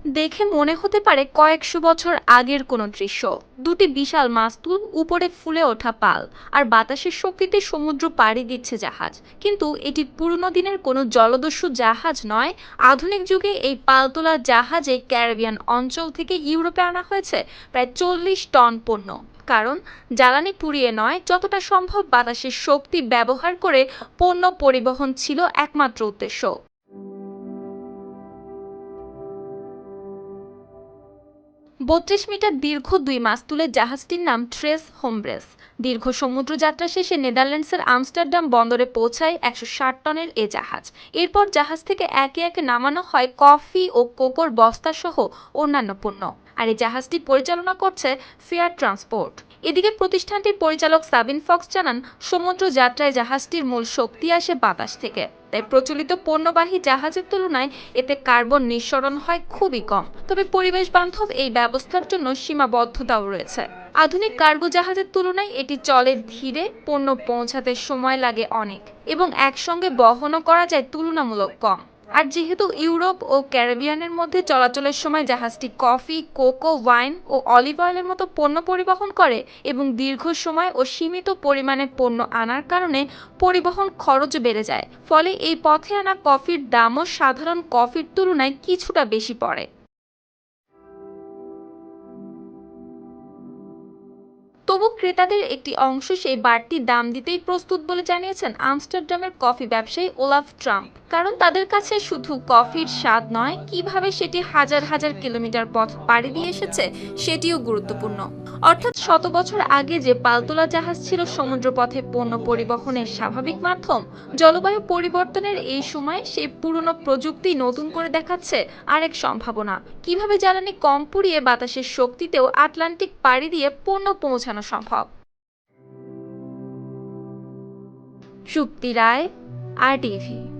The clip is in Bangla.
দেখে মনে হতে পারে কয়েকশো বছর আগের কোনো দৃশ্য। দুটি বিশাল মাস্তুল, উপরে ফুলে ওঠা পাল, আর বাতাসের শক্তিতে সমুদ্র পাড়ি দিচ্ছে জাহাজ। কিন্তু এটি পুরনো দিনের কোনো জলদস্যু জাহাজ নয়। আধুনিক যুগে এই পালতোলা জাহাজে ক্যারিবিয়ান অঞ্চল থেকে ইউরোপে আনা হয়েছে প্রায় 40 টন পণ্য। কারণ জ্বালানি পুড়িয়ে নয়, যতটা সম্ভব বাতাসের শক্তি ব্যবহার করে পণ্য পরিবহন ছিল একমাত্র উদ্দেশ্য। 32 মিটার দীর্ঘ দুই মাস্তুলের জাহাজটির নাম ট্রেস হোমব্রেস। দীর্ঘ সমুদ্রযাত্রা শেষে নেদারল্যান্ডসের আমস্টারডাম বন্দরে পৌঁছায় 160 টনের এ জাহাজ। এরপর জাহাজ থেকে একে একে নামানো হয় কফি ও কোকোর বস্তা সহ অন্যান্য পণ্য। আর এই জাহাজটি পরিচালনা করছে ফেয়ার ট্রান্সপোর্ট। এদিকে প্রতিষ্ঠানটির পরিচালক সাবিন ফক্স জানান, সমুদ্র যাত্রায় জাহাজটির মূল শক্তি আসে বাতাস থেকে। তাই প্রচলিত পণ্যবাহী জাহাজের তুলনায় এতে কার্বন নিঃসরণ হয় খুবই কম। তবে পরিবেশ বান্ধব এই ব্যবস্থার জন্য সীমাবদ্ধতাও রয়েছে। আধুনিক কার্গো জাহাজের তুলনায় এটি চলে ধীরে, পণ্য পৌঁছাতে সময় লাগে অনেক, এবং একসঙ্গে বহনও করা যায় তুলনামূলক কম। আর যেহেতু ইউরোপ ও ক্যারিবিয়ানের মধ্যে চলাচলের সময় জাহাজটি কফি, কোকো, ওয়াইন ও অলিভ অয়েলের মতো পণ্য পরিবহন করে, এবং দীর্ঘ সময় ও সীমিত পরিমাণে পণ্য আনার কারণে পরিবহন খরচ বেড়ে যায়। ফলে এই পথে আনা কফির দামও সাধারণ কফির তুলনায় কিছুটা বেশি পড়ে। তবু ক্রেতাদের একটি অংশ সেই বাড়তি দাম দিতেই প্রস্তুত বলে জানিয়েছেন আমস্টারডামের কফি ব্যবসায়ী ওলাফ ট্রাম্প। কারণ তাদের কাছে শুধু কফির স্বাদ নয়, কিভাবে সেটি হাজার হাজার কিলোমিটার পথ পাড়ি দিয়ে এসেছে সেটিও গুরুত্বপূর্ণ। অর্থাৎ শত বছর আগে যে পালতোলা জাহাজ ছিল সমুদ্রপথে পণ্য পরিবহনের স্বাভাবিক মাধ্যম, জলবায়ু পরিবর্তনের এই সময় সেই পুরনো প্রযুক্তি নতুন করে দেখাচ্ছে আরেক সম্ভাবনা। কিভাবে জ্বালানি কম পুড়িয়ে বাতাসের শক্তিতেও আটলান্টিক পাড়ি দিয়ে পণ্য পৌঁছানো সম্ভব। শুক্তি রায়, আর টিভি।